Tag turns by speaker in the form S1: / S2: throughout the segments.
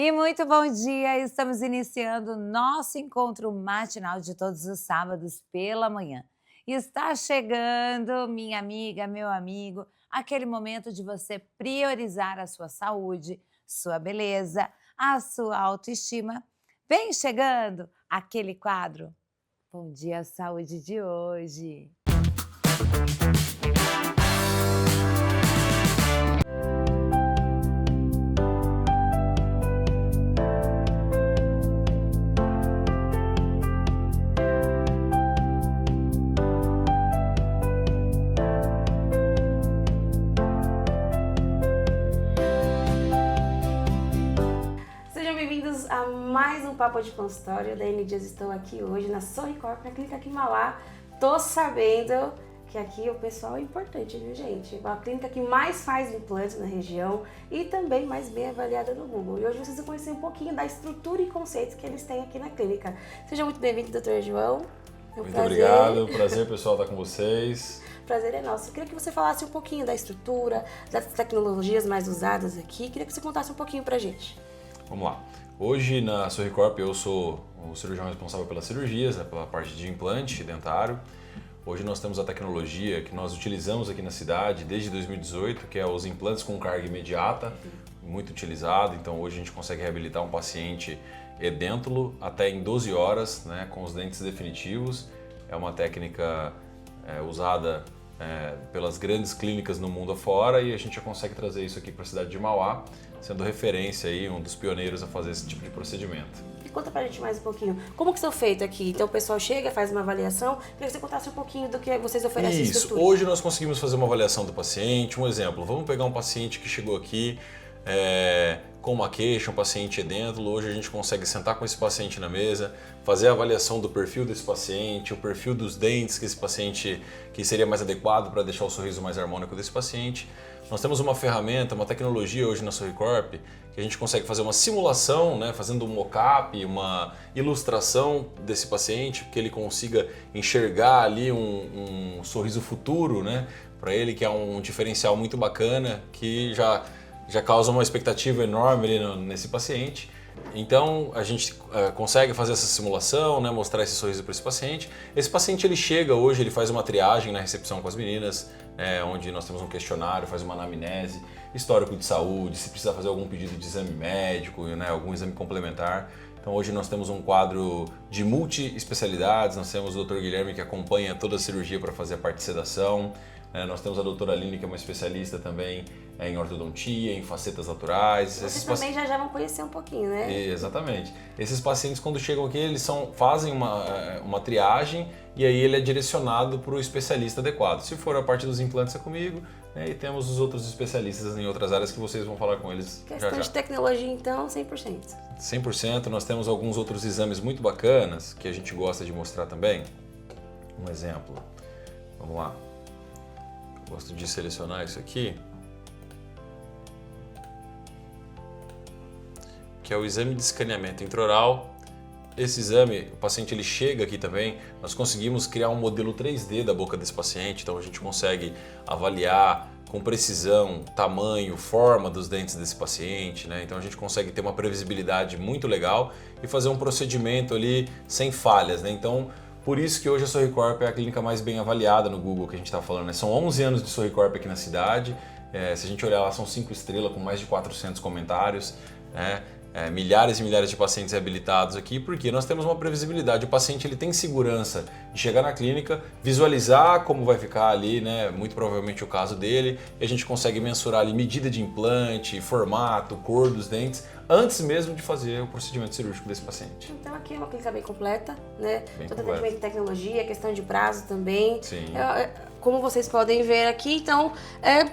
S1: E muito bom dia! Estamos iniciando o nosso encontro matinal de todos os sábados pela manhã. Está chegando, minha amiga, meu amigo, aquele momento de você priorizar a sua saúde, sua beleza, a sua autoestima. Vem chegando aquele quadro. Bom dia, saúde de hoje.
S2: Sejam bem-vindos a mais um Papo de Consultório. Daiane Dias, estou aqui hoje na Sorricorp, na Clínica aqui em Mauá. Tô sabendo que aqui o pessoal é importante, viu, gente? A clínica que mais faz implantes na região e também mais bem avaliada no Google. E hoje vocês vão conhecer um pouquinho da estrutura e conceitos que eles têm aqui na clínica. Seja muito bem-vindo, doutor João. É um
S3: Muito
S2: prazer.
S3: obrigado, prazer pessoal estar com vocês.
S2: Prazer é nosso. Eu queria que você falasse um pouquinho da estrutura, das tecnologias mais usadas aqui. Queria que você contasse um pouquinho pra gente.
S3: Vamos lá. Hoje na Sorricorp eu sou o cirurgião responsável pelas cirurgias, pela parte de implante dentário. Hoje nós temos a tecnologia que nós utilizamos aqui na cidade desde 2018, que é os implantes com carga imediata, muito utilizado. Então hoje a gente consegue reabilitar um paciente edêntulo até em 12 horas, né, com os dentes definitivos. É uma técnica usada pelas grandes clínicas no mundo afora e a gente já consegue trazer isso aqui para a cidade de Mauá, sendo referência aí, um dos pioneiros a fazer esse tipo de procedimento.
S2: E conta pra gente mais um pouquinho, como que são feito aqui? Então o pessoal chega, faz uma avaliação, queria que você contasse um pouquinho do que vocês oferecem.
S3: Isso, hoje nós conseguimos fazer uma avaliação do paciente. Um exemplo, vamos pegar um paciente que chegou aqui com uma queixa, um paciente edêntulo. Hoje a gente consegue sentar com esse paciente na mesa, fazer a avaliação do perfil desse paciente, o perfil dos dentes que esse paciente, que seria mais adequado para deixar o sorriso mais harmônico desse paciente. Nós temos uma ferramenta, uma tecnologia hoje na Sorricorp, que a gente consegue fazer uma simulação, né, fazendo um mock-up, uma ilustração desse paciente, que ele consiga enxergar ali um sorriso futuro, né, para ele, que é um diferencial muito bacana, que já causa uma expectativa enorme ali nesse paciente. Então a gente consegue fazer essa simulação, né, mostrar esse sorriso para esse paciente. Esse paciente ele chega hoje, ele faz uma triagem na recepção com as meninas, onde nós temos um questionário, faz uma anamnese, histórico de saúde, se precisa fazer algum pedido de exame médico, né, algum exame complementar. Então hoje nós temos um quadro de multi-especialidades, nós temos o Dr. Guilherme que acompanha toda a cirurgia para fazer a parte de sedação. Nós temos a doutora Aline, que é uma especialista também em ortodontia, em facetas naturais.
S2: Vocês também já vão conhecer um pouquinho, né?
S3: Exatamente. Esses pacientes, quando chegam aqui, eles fazem uma triagem e aí ele é direcionado para o especialista adequado. Se for a parte dos implantes é comigo, né, e temos os outros especialistas em outras áreas que vocês vão falar com eles
S2: Questão
S3: já.
S2: de tecnologia, então, 100%.
S3: 100%. Nós temos alguns outros exames muito bacanas que a gente gosta de mostrar também. Um exemplo. Vamos lá. Gosto de selecionar isso aqui, que é o exame de escaneamento intraoral. Esse exame, o paciente ele chega aqui também, nós conseguimos criar um modelo 3D da boca desse paciente, então a gente consegue avaliar com precisão, tamanho, forma dos dentes desse paciente, né? Então a gente consegue ter uma previsibilidade muito legal e fazer um procedimento ali sem falhas, né? Então, por isso que hoje a Sorricorp é a clínica mais bem avaliada no Google, que a gente está falando, né? São 11 anos de Sorricorp aqui na cidade, se a gente olhar lá são 5 estrelas com mais de 400 comentários, né? Milhares e milhares de pacientes reabilitados aqui, porque nós temos uma previsibilidade. O paciente ele tem segurança de chegar na clínica, visualizar como vai ficar ali, né? Muito provavelmente o caso dele, e a gente consegue mensurar ali medida de implante, formato, cor dos dentes, antes mesmo de fazer o procedimento cirúrgico desse paciente.
S2: Então aqui é uma clínica bem completa, né?
S3: Bem
S2: Todo
S3: completa.
S2: atendimento de tecnologia, questão de prazo também.
S3: Sim.
S2: Como vocês podem ver aqui, então é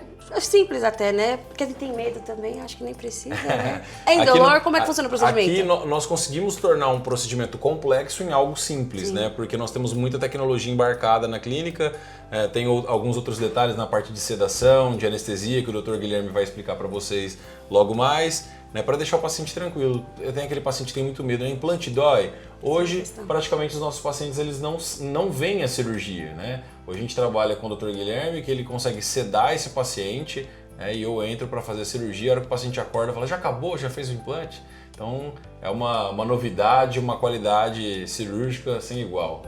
S2: simples até, né? Porque a gente tem medo também, acho que nem precisa, né? É indolor, como é que funciona o procedimento?
S3: Aqui nós conseguimos tornar um procedimento complexo em algo simples, né? Porque nós temos muita tecnologia embarcada na clínica, tem alguns outros detalhes na parte de sedação, de anestesia, que o Dr. Guilherme vai explicar para vocês logo mais, né? Para deixar o paciente tranquilo. Eu tenho aquele paciente que tem muito medo, né? Implante dói. Hoje, praticamente os nossos pacientes eles não veem a cirurgia, né? Hoje a gente trabalha com o Dr. Guilherme, que ele consegue sedar esse paciente, e eu entro para fazer a cirurgia, a hora que o paciente acorda, fala, já acabou, já fez o implante? Então é uma novidade, uma qualidade cirúrgica sem igual.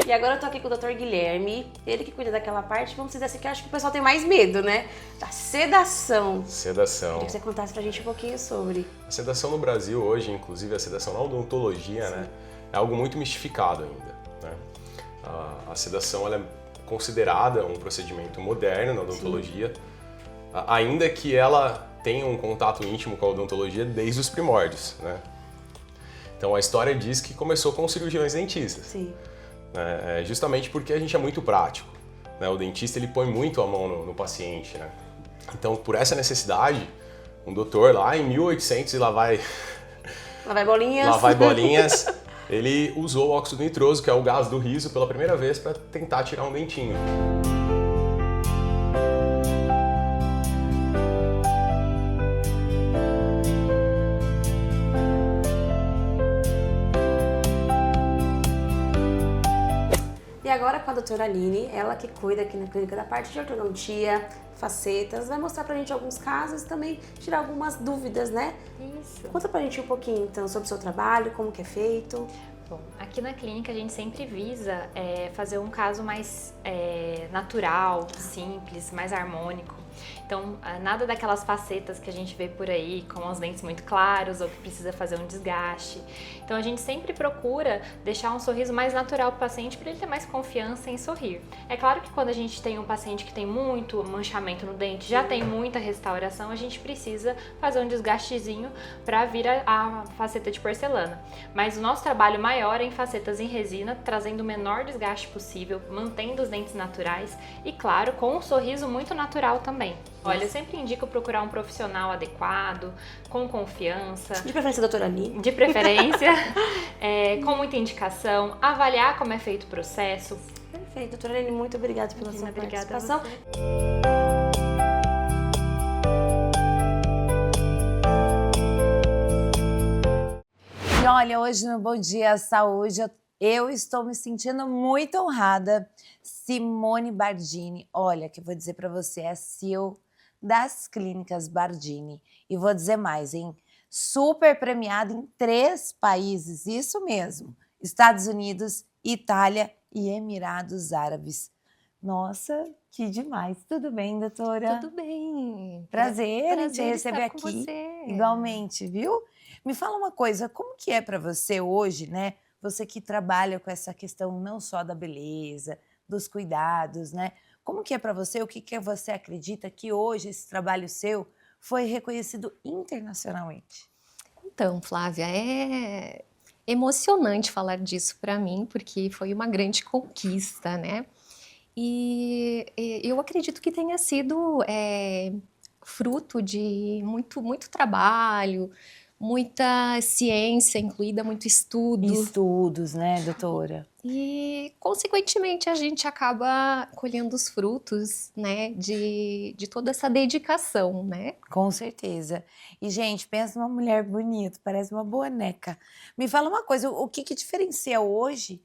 S2: E agora eu tô aqui com o Dr. Guilherme, ele que cuida daquela parte, vamos dizer assim, que eu acho que o pessoal tem mais medo, né? Da sedação.
S3: Sedação.
S2: Queria que você contasse pra gente um pouquinho sobre.
S4: A sedação no Brasil hoje, inclusive a sedação na odontologia, né, é algo muito mistificado ainda, né? A sedação ela é considerada um procedimento moderno na odontologia, ainda que ela tenha um contato íntimo com a odontologia desde os primórdios, né? Então a história diz que começou com os cirurgiões dentistas.
S2: Sim.
S4: Justamente porque a gente é muito prático, né? O dentista ele põe muito a mão no paciente, né? Então, por essa necessidade, um doutor lá em 1800 e lá vai bolinhas, ele usou o óxido nitroso, que é o gás do riso, pela primeira vez para tentar tirar um dentinho.
S2: E agora com a doutora Aline, ela que cuida aqui na clínica da parte de ortodontia, facetas, vai mostrar pra gente alguns casos e também tirar algumas dúvidas, né?
S5: Isso.
S2: Conta pra gente um pouquinho então sobre o seu trabalho, como que é feito.
S5: Bom, aqui na clínica a gente sempre visa fazer um caso mais natural, simples, mais harmônico. Então, nada daquelas facetas que a gente vê por aí, com os dentes muito claros ou que precisa fazer um desgaste. Então, a gente sempre procura deixar um sorriso mais natural para o paciente para ele ter mais confiança em sorrir. É claro que quando a gente tem um paciente que tem muito manchamento no dente, já tem muita restauração, a gente precisa fazer um desgastezinho para vir a faceta de porcelana. Mas o nosso trabalho maior é em facetas em resina, trazendo o menor desgaste possível, mantendo os dentes naturais e, claro, com um sorriso muito natural também. Olha, eu sempre indico procurar um profissional adequado, com confiança.
S2: De preferência, doutora Aline.
S5: De preferência, com muita indicação, avaliar como é feito o processo.
S2: Perfeito, doutora Aline, muito obrigada pela sua
S5: Obrigada a
S2: participação.
S5: você.
S1: E olha, hoje no Bom Dia Saúde, eu estou me sentindo muito honrada. Simone Bardini, olha, que eu vou dizer para você, é a CEO das Clínicas Bardini. E vou dizer mais, hein? Super premiada em 3 países, isso mesmo. Estados Unidos, Itália e Emirados Árabes. Nossa, que demais. Tudo bem, doutora?
S6: Tudo bem.
S1: Prazer em te
S6: Prazer
S1: receber
S6: estar com
S1: aqui.
S6: você.
S1: Igualmente, viu? Me fala uma coisa, como que é para você hoje, né? Você que trabalha com essa questão não só da beleza, dos cuidados, né? Como que é para você? O que que você acredita que hoje esse trabalho seu foi reconhecido internacionalmente?
S6: Então, Flávia, é emocionante falar disso para mim, porque foi uma grande conquista, né? E eu acredito que tenha sido fruto de muito trabalho, muita ciência incluída, muito estudo.
S1: Estudos, né, doutora?
S6: E, consequentemente, a gente acaba colhendo os frutos, né, de toda essa dedicação, né?
S1: Com certeza. E, gente, pensa numa mulher bonita, parece uma boneca. Me fala uma coisa, o que que diferencia hoje,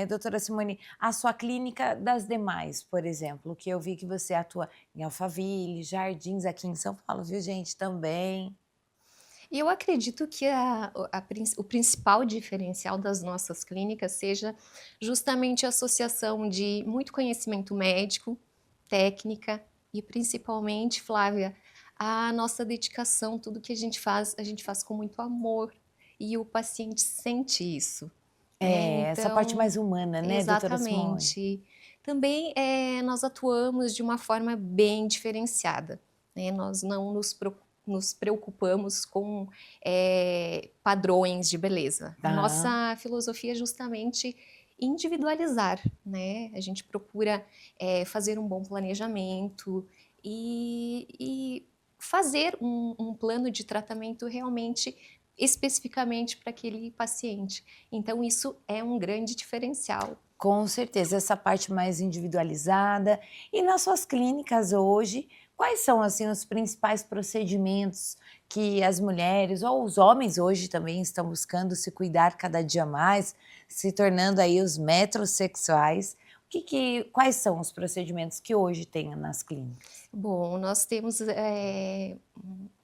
S1: doutora Simone, a sua clínica das demais, por exemplo? Que eu vi que você atua em Alphaville, Jardins, aqui em São Paulo, viu, gente? Também.
S6: E eu acredito que o principal diferencial das nossas clínicas seja justamente a associação de muito conhecimento médico, técnica e principalmente, Flávia, a nossa dedicação, tudo que a gente faz com muito amor e o paciente sente isso.
S1: Essa parte mais humana, né, doutora Simone?
S6: Exatamente. Também nós atuamos de uma forma bem diferenciada, né? Nós não nos preocupamos com padrões de beleza.
S1: Tá.
S6: Nossa filosofia é justamente individualizar, né? A gente procura fazer um bom planejamento e fazer um plano de tratamento realmente especificamente para aquele paciente. Então, isso é um grande diferencial.
S1: Com certeza, essa parte mais individualizada. E nas suas clínicas hoje, Quais são, assim, os principais procedimentos que as mulheres ou os homens hoje também estão buscando se cuidar cada dia mais, se tornando aí os metrosexuais? Quais são os procedimentos que hoje tem nas clínicas?
S6: Bom, nós temos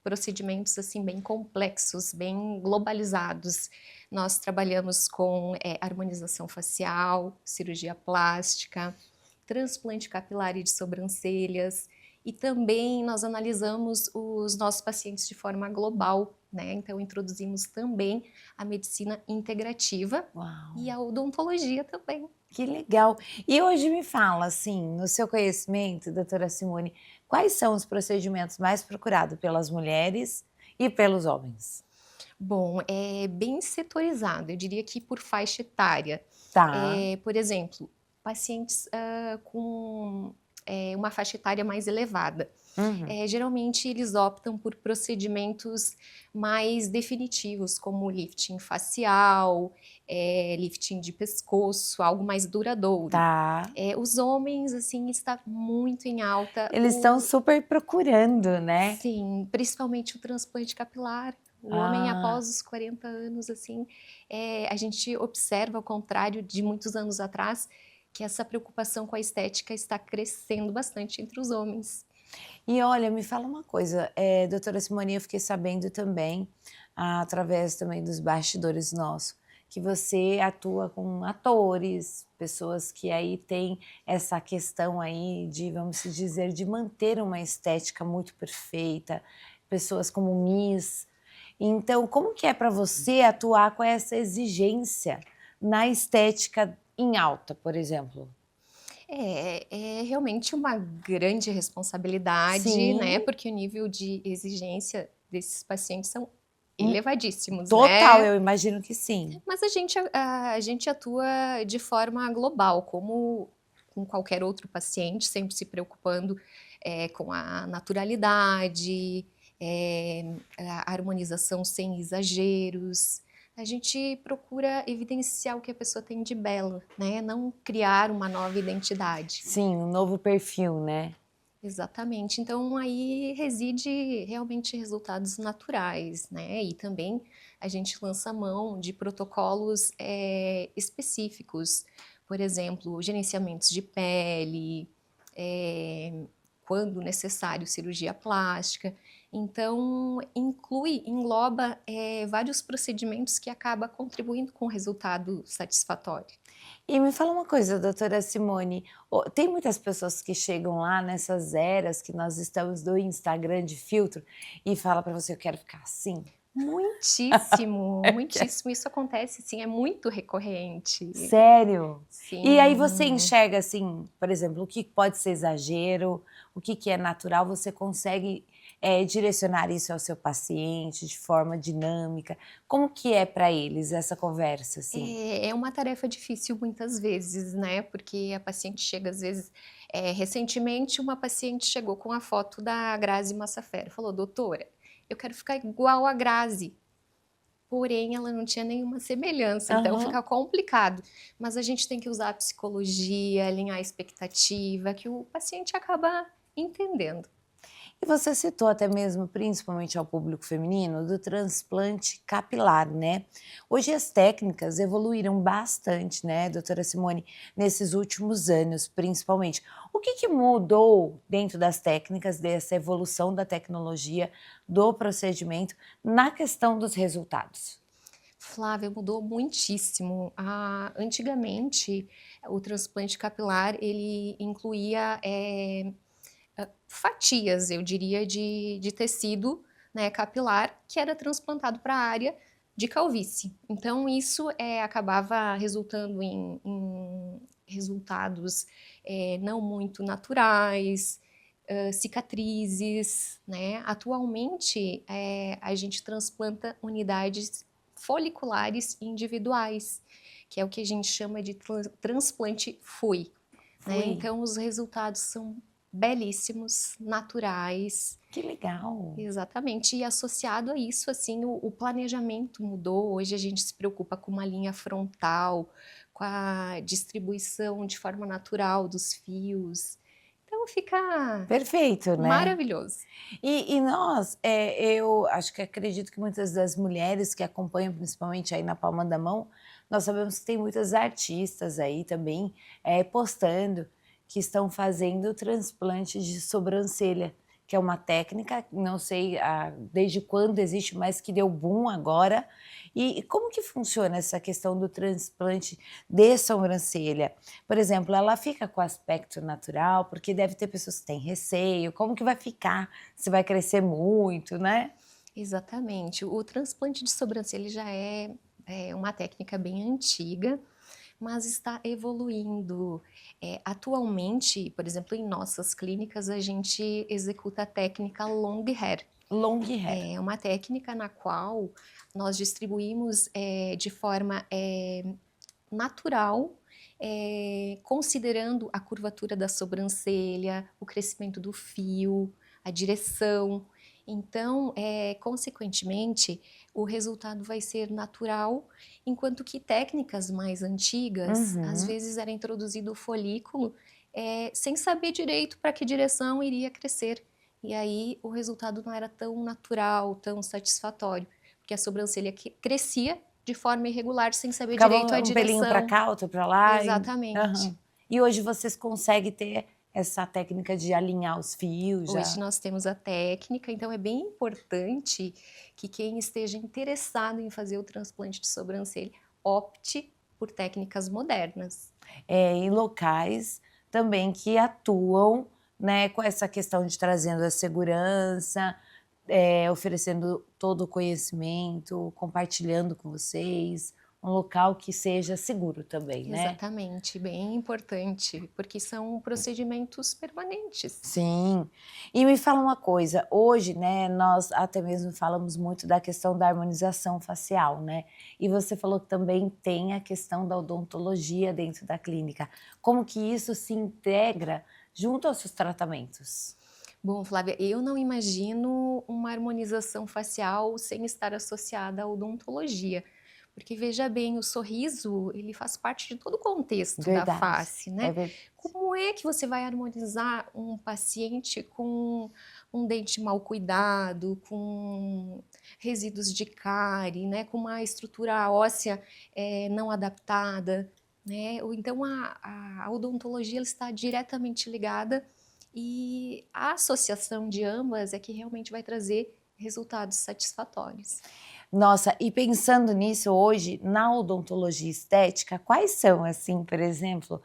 S6: procedimentos assim bem complexos, bem globalizados. Nós trabalhamos com harmonização facial, cirurgia plástica, transplante capilar e de sobrancelhas, e também nós analisamos os nossos pacientes de forma global, né? Então introduzimos também a medicina integrativa
S1: Uau!
S6: e a odontologia também.
S1: Que legal. E hoje me fala, assim, no seu conhecimento, doutora Simone, quais são os procedimentos mais procurados pelas mulheres e pelos homens?
S6: Bom, é bem setorizado, eu diria que por faixa etária.
S1: Tá.
S6: Por exemplo, pacientes com uma faixa etária mais elevada.
S1: Uhum.
S6: Geralmente eles optam por procedimentos mais definitivos, como lifting facial, lifting de pescoço, algo mais duradouro.
S1: Tá.
S6: Os homens, assim, está muito em alta.
S1: Eles estão super procurando, né?
S6: Sim, principalmente o transplante capilar. O homem,
S1: Ah,
S6: após os 40 anos, assim, a gente observa, ao contrário de muitos anos atrás, que essa preocupação com a estética está crescendo bastante entre os homens.
S1: e olha, me fala uma coisa, doutora Simone, eu fiquei sabendo também, através também dos bastidores nossos, que você atua com atores, pessoas que aí têm essa questão aí de, vamos se dizer, de manter uma estética muito perfeita, pessoas como Miss. Então, como que é para você atuar com essa exigência na estética em alta, por exemplo?
S6: É realmente uma grande responsabilidade, né?
S1: Sim,
S6: Porque o nível de exigência desses pacientes são
S1: hum,
S6: elevadíssimos,
S1: total,
S6: né?
S1: eu imagino que sim.
S6: Mas a gente atua de forma global, como com qualquer outro paciente, sempre se preocupando com a naturalidade, a harmonização sem exageros. A gente procura evidenciar o que a pessoa tem de belo, né? Não criar uma nova identidade.
S1: Sim, um novo perfil, né?
S6: Exatamente. Então aí reside realmente resultados naturais, né? E também a gente lança mão de protocolos específicos, por exemplo, gerenciamentos de pele, quando necessário, cirurgia plástica. Então engloba vários procedimentos que acaba contribuindo com o resultado satisfatório.
S1: E me fala uma coisa, doutora Simone, tem muitas pessoas que chegam lá nessas eras que nós estamos do Instagram de filtro e fala para você, eu quero ficar assim?
S6: Muitíssimo, muitíssimo. Isso acontece, sim, é muito recorrente.
S1: Sério? E aí você
S6: Sim.
S1: enxerga assim, por exemplo, o que pode ser exagero, o que é natural, você consegue direcionar isso ao seu paciente de forma dinâmica? Como que é para eles essa conversa, assim?
S6: É uma tarefa difícil muitas vezes, né? Porque a paciente chega, às vezes, recentemente uma paciente chegou com a foto da Grazi Massafera, falou, doutora, eu quero ficar igual a Grazi. Porém, ela não tinha nenhuma semelhança, então
S1: Aham.
S6: fica complicado. Mas a gente tem que usar a psicologia, alinhar a expectativa, que o paciente acaba entendendo.
S1: E você citou até mesmo, principalmente ao público feminino, do transplante capilar, né? Hoje as técnicas evoluíram bastante, né, doutora Simone, nesses últimos anos, principalmente. O que mudou dentro das técnicas, dessa evolução da tecnologia, do procedimento, na questão dos resultados?
S6: Flávia, mudou muitíssimo. Antigamente, o transplante capilar, ele incluía fatias, eu diria, de tecido, né, capilar, que era transplantado para a área de calvície. Então, isso acabava resultando em resultados não muito naturais, cicatrizes, né? Atualmente, a gente transplanta unidades foliculares individuais, que é o que a gente chama de transplante FUI. Né? Então, os resultados são belíssimos, naturais.
S1: Que legal!
S6: Exatamente. E associado a isso, assim, o planejamento mudou. Hoje a gente se preocupa com uma linha frontal, com a distribuição de forma natural dos fios. Então, Então fica
S1: Perfeito, né?
S6: maravilhoso.
S1: E nós, eu acho que acredito que muitas das mulheres que acompanham, principalmente aí na palma da mão, nós sabemos que tem muitas artistas aí também postando que estão fazendo transplante de sobrancelha, que é uma técnica, não sei desde quando existe, mas que deu boom agora. E como que funciona essa questão do transplante de sobrancelha? Por exemplo, ela fica com aspecto natural, porque deve ter pessoas que têm receio, como que vai ficar? Se vai crescer muito, né?
S6: Exatamente. O transplante de sobrancelha já é uma técnica bem antiga, mas está evoluindo. Atualmente, por exemplo, em nossas clínicas, a gente executa a técnica long hair.
S1: Long hair.
S6: É uma técnica na qual nós distribuímos de forma natural, considerando a curvatura da sobrancelha, o crescimento do fio, a direção. Então, consequentemente, o resultado vai ser natural, enquanto que técnicas mais antigas, às vezes era introduzido o folículo sem saber direito para que direção iria crescer. E aí o resultado não era tão natural, tão satisfatório, porque a sobrancelha crescia de forma irregular, sem saber
S1: Ficava
S6: direito a
S1: um
S6: direção.
S1: pelinho para cá, outro para lá.
S6: Exatamente.
S1: E hoje vocês conseguem ter essa técnica de alinhar os fios já?
S6: Hoje nós temos a técnica, então é bem importante que quem esteja interessado em fazer o transplante de sobrancelha opte por técnicas modernas.
S1: Em locais também que atuam, né, com essa questão de trazendo a segurança, oferecendo todo o conhecimento, compartilhando com vocês, um local que seja seguro também, né?
S6: Exatamente, bem importante, porque são procedimentos permanentes.
S1: Sim. E me fala uma coisa, hoje, né, nós até mesmo falamos muito da questão da harmonização facial, né? E você falou que também tem a questão da odontologia dentro da clínica. Como que isso se integra junto aos seus tratamentos?
S6: Bom, Flávia, eu não imagino uma harmonização facial sem estar associada à odontologia. Porque veja bem, o sorriso, ele faz parte de todo o contexto da face, né? Como é que você vai harmonizar um paciente com um dente mal cuidado, com resíduos de cárie, né? Com uma estrutura óssea não adaptada, né? Então, a odontologia ela está diretamente ligada e a associação de ambas é que realmente vai trazer resultados satisfatórios.
S1: Nossa, e pensando nisso hoje, na odontologia estética, quais são, assim, por exemplo,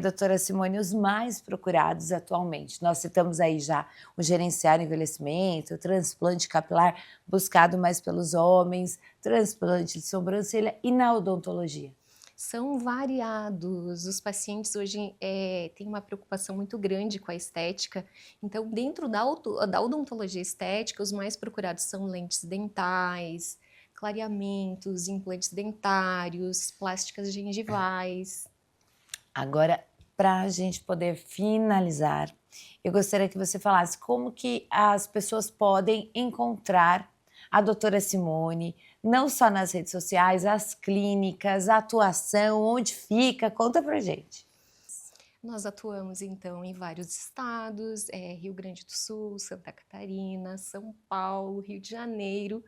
S1: doutora Simone, os mais procurados atualmente? Nós citamos aí já o gerenciar envelhecimento, o transplante capilar buscado mais pelos homens, transplante de sobrancelha e na odontologia?
S6: São variados. Os pacientes hoje têm uma preocupação muito grande com a estética. Então, dentro da odontologia estética, os mais procurados são lentes dentais, clareamentos, implantes dentários, plásticas gengivais.
S1: Agora, para a gente poder finalizar, eu gostaria que você falasse como que as pessoas podem encontrar a doutora Simone, não só nas redes sociais, as clínicas, a atuação, onde fica, conta pra gente.
S6: Nós atuamos, então, em vários estados, Rio Grande do Sul, Santa Catarina, São Paulo, Rio de Janeiro,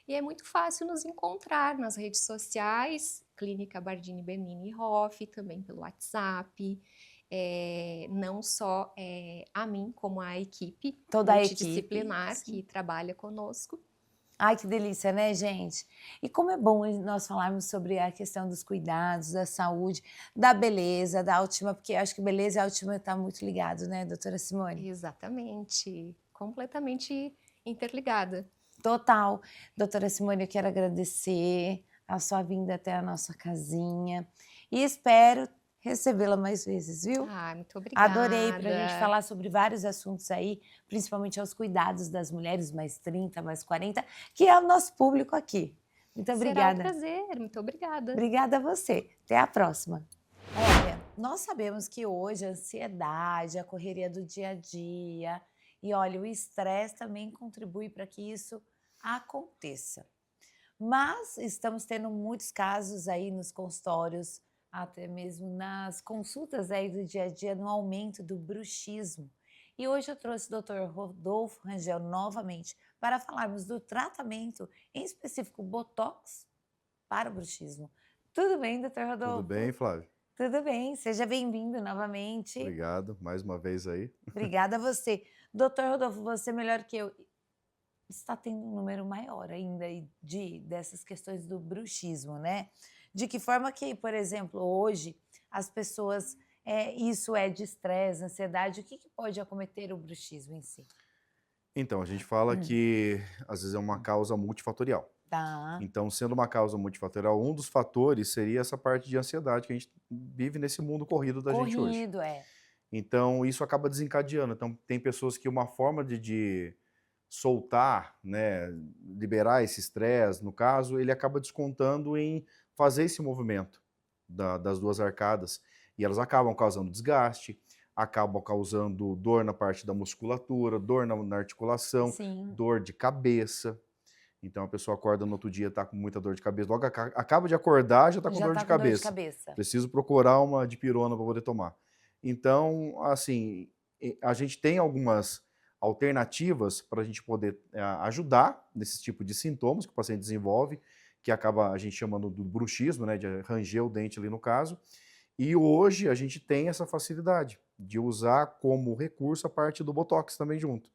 S6: e é muito fácil nos encontrar nas redes sociais, Clínica Bardini Bernini Hoff, também pelo WhatsApp, não só a mim, como a equipe
S1: Toda a
S6: multidisciplinar
S1: equipe,
S6: que trabalha conosco.
S1: Ai, que delícia, né, gente? E como é bom nós falarmos sobre a questão dos cuidados, da saúde, da beleza, da autoestima, porque eu acho que beleza e autoestima está muito ligado, né, doutora Simone?
S6: Exatamente, completamente interligada.
S1: Total. Doutora Simone, eu quero agradecer a sua vinda até a nossa casinha e espero recebê-la mais vezes, viu?
S6: Ah, muito obrigada.
S1: Adorei para a gente falar sobre vários assuntos aí, principalmente aos cuidados das mulheres mais 30, mais 40, que é o nosso público aqui. Muito obrigada.
S6: Será um prazer, muito obrigada.
S1: Obrigada a você. Até a próxima. Olha, nós sabemos que hoje a ansiedade, a correria do dia a dia e, olha, o estresse também contribui para que isso aconteça. Mas estamos tendo muitos casos aí nos consultórios, até mesmo nas consultas aí do dia a dia, no aumento do bruxismo. E hoje eu trouxe o Dr. Rodolfo Rangel novamente para falarmos do tratamento, em específico Botox para o bruxismo. Tudo bem, Dr. Rodolfo?
S7: Tudo bem, Flávio?
S1: Tudo bem, seja bem-vindo novamente.
S7: Obrigado, mais uma vez aí.
S1: Obrigada a você. Doutor Rodolfo, você melhor que eu, está tendo um número maior ainda dessas questões do bruxismo, né? De que forma que, por exemplo, hoje as pessoas, isso é de estresse, ansiedade, o que pode acometer o bruxismo em si?
S7: Então, a gente fala que às vezes é uma causa multifatorial.
S1: Tá,
S7: Então, sendo uma causa multifatorial, um dos fatores seria essa parte de ansiedade que a gente vive nesse mundo corrido da gente hoje.
S1: corrido,
S7: Então, isso acaba desencadeando. Então, tem pessoas que uma forma de soltar, né, liberar esse estresse, no caso, ele acaba descontando em fazer esse movimento das duas arcadas. E elas acabam causando desgaste, acabam causando dor na parte da musculatura, dor na articulação,
S1: sim.
S7: dor de cabeça. Então, a pessoa acorda no outro dia, está com muita dor de cabeça. Logo acaba de acordar, já está com
S1: Já
S7: dor
S1: tá
S7: de
S1: com dor de
S7: cabeça.
S1: cabeça.
S7: Preciso procurar uma dipirona para poder tomar. Então, assim, a gente tem algumas alternativas para a gente poder ajudar nesse tipo de sintomas que o paciente desenvolve, que acaba a gente chamando do bruxismo, né, de ranger o dente ali no caso. E hoje a gente tem essa facilidade de usar como recurso a parte do Botox também junto.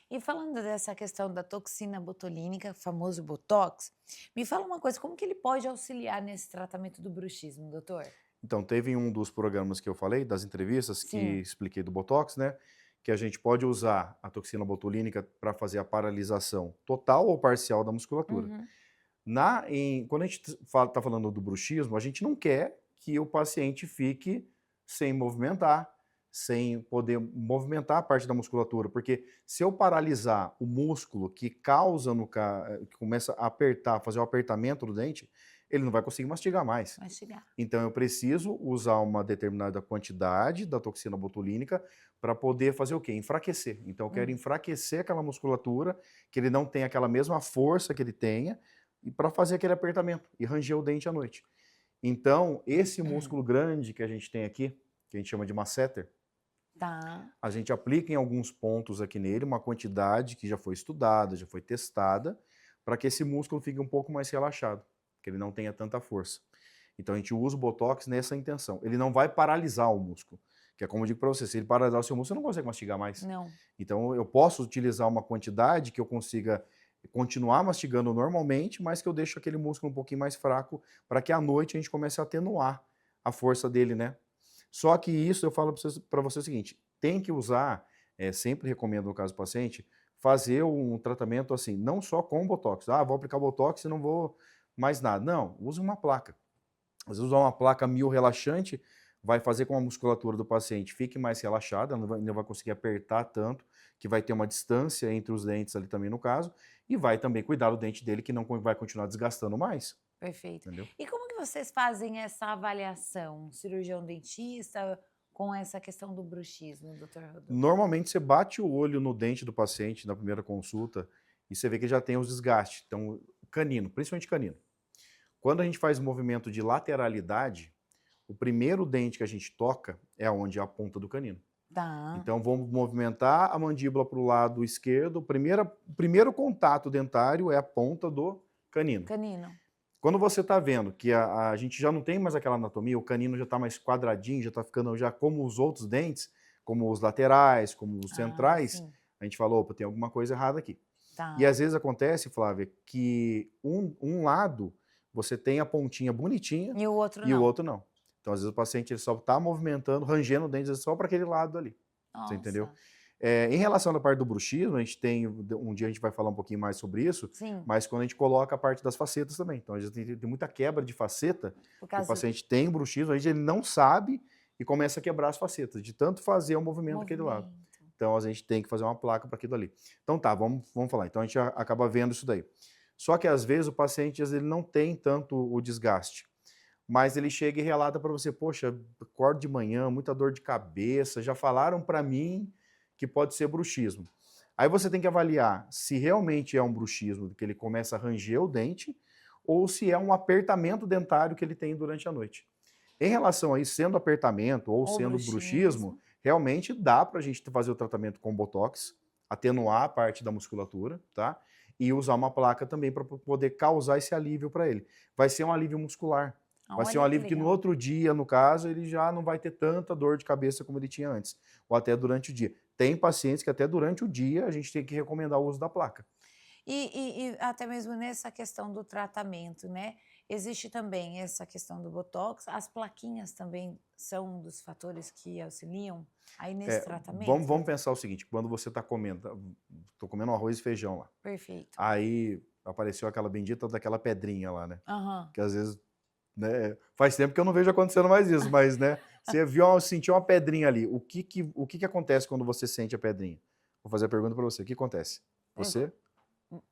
S1: E falando dessa questão da toxina botulínica, famoso Botox, me fala uma coisa, como que ele pode auxiliar nesse tratamento do bruxismo, doutor?
S7: Então, teve um dos programas que eu falei, das entrevistas, que
S1: Sim.
S7: expliquei do Botox, né? Que a gente pode usar a toxina botulínica para fazer a paralisação total ou parcial da musculatura. Quando a gente está falando do bruxismo, a gente não quer que o paciente fique sem movimentar, sem poder movimentar a parte da musculatura, porque se eu paralisar o músculo que causa, que começa a apertar, fazer o apertamento do dente, ele não vai conseguir mastigar mais.
S1: Vai chegar.
S7: Então eu preciso usar uma determinada quantidade da toxina botulínica para poder fazer o quê? Enfraquecer. Então eu quero enfraquecer aquela musculatura, que ele não tenha aquela mesma força que ele tenha, e para fazer aquele apertamento e ranger o dente à noite. Então, esse músculo grande que a gente tem aqui, que a gente chama de masseter,
S1: Tá.
S7: a gente aplica em alguns pontos aqui nele uma quantidade que já foi estudada, já foi testada, para que esse músculo fique um pouco mais relaxado, que ele não tenha tanta força. Então a gente usa o Botox nessa intenção. Ele não vai paralisar o músculo, que é como eu digo para você, se ele paralisar o seu músculo, você não consegue mastigar mais.
S1: Não.
S7: Então eu posso utilizar uma quantidade que eu consiga continuar mastigando normalmente, mas que eu deixo aquele músculo um pouquinho mais fraco, para que à noite a gente comece a atenuar a força dele, né? Só que isso eu falo para você o seguinte, tem que usar, sempre recomendo no caso do paciente, fazer um tratamento assim, não só com Botox. Vou aplicar Botox e não vou mais nada. Não, use uma placa. Às vezes usar uma placa mio-relaxante vai fazer com que a musculatura do paciente fique mais relaxada, ela não vai conseguir apertar tanto, que vai ter uma distância entre os dentes ali também no caso, e vai também cuidar do dente dele que não vai continuar desgastando mais.
S1: Perfeito.
S7: Entendeu?
S1: E como que vocês fazem essa avaliação, cirurgião dentista, com essa questão do bruxismo, doutor Rodolfo?
S7: Normalmente você bate o olho no dente do paciente na primeira consulta e você vê que já tem os desgastes. Então, canino, principalmente canino. Quando a gente faz o movimento de lateralidade, o primeiro dente que a gente toca é onde é a ponta do canino.
S1: Tá.
S7: Então vamos movimentar a mandíbula para o lado esquerdo. O primeiro contato dentário é a ponta do canino.
S1: Canino.
S7: Quando você está vendo que a gente já não tem mais aquela anatomia, o canino já está mais quadradinho, já está ficando já como os outros dentes, como os laterais, como os centrais,
S1: Sim.
S7: a gente fala, opa, tem alguma coisa errada aqui.
S1: Tá.
S7: E às vezes acontece, Flávia, que um lado você tem a pontinha bonitinha
S1: E o outro
S7: e
S1: não.
S7: o outro não. Então, às vezes, o paciente ele só está movimentando, rangendo o dente só para aquele lado ali.
S1: Nossa.
S7: Você entendeu? Em relação à parte do bruxismo, a gente tem, um dia a gente vai falar um pouquinho mais sobre isso,
S1: Sim.
S7: mas quando a gente coloca a parte das facetas também. Então, a gente tem muita quebra de faceta,
S1: Por
S7: que o
S1: causa
S7: paciente tem bruxismo, a gente ele não sabe e começa a quebrar as facetas, de tanto fazer o movimento daquele lado. Então, a gente tem que fazer uma placa para aquilo ali. Então, tá, vamos falar. Então, a gente acaba vendo isso daí. Só que, às vezes, o paciente ele não tem tanto o desgaste. Mas ele chega e relata para você, poxa, acordo de manhã, muita dor de cabeça, já falaram para mim que pode ser bruxismo. Aí você tem que avaliar se realmente é um bruxismo, que ele começa a ranger o dente, ou se é um apertamento dentário que ele tem durante a noite. Em relação a isso, sendo apertamento ou sendo bruxismo, realmente dá para a gente fazer o tratamento com Botox, atenuar a parte da musculatura, tá? E usar uma placa também para poder causar esse alívio para ele. Vai ser um alívio muscular. Vai ser um
S1: Olha que
S7: alívio que no
S1: legal.
S7: outro dia, no caso, ele já não vai ter tanta dor de cabeça como ele tinha antes, ou até durante o dia. Tem pacientes que até durante o dia a gente tem que recomendar o uso da placa.
S1: E até mesmo nessa questão do tratamento, né? Existe também essa questão do Botox. As plaquinhas também são um dos fatores que auxiliam aí nesse tratamento?
S7: Vamos pensar o seguinte, quando você está comendo, tô comendo arroz e feijão lá,
S1: Perfeito.
S7: aí apareceu aquela bendita daquela pedrinha lá, né?
S1: Aham.
S7: Que às vezes, né, faz tempo que eu não vejo acontecendo mais isso, mas, né, você sentiu uma pedrinha ali, o que acontece quando você sente a pedrinha? Vou fazer a pergunta para você, o que acontece? Você,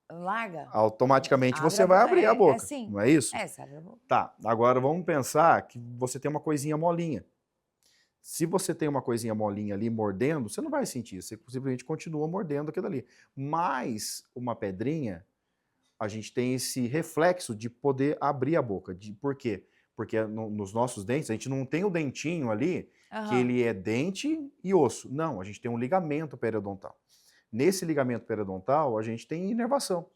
S1: Larga?
S7: automaticamente,
S1: Abre
S7: você
S1: a
S7: vai
S1: boca,
S7: abrir a boca,
S1: sim.
S7: não é isso?
S1: É, sabe a boca.
S7: Tá, agora vamos pensar que você tem uma coisinha molinha. Se você tem uma coisinha molinha ali mordendo, você não vai sentir, você simplesmente continua mordendo aquilo ali. Mas uma pedrinha, a gente tem esse reflexo de poder abrir a boca. Por quê? Porque nos nossos dentes, a gente não tem o dentinho ali, que
S1: Aham.
S7: ele é dente e osso. Não, a gente tem um ligamento periodontal. Nesse ligamento periodontal, a gente tem inervação.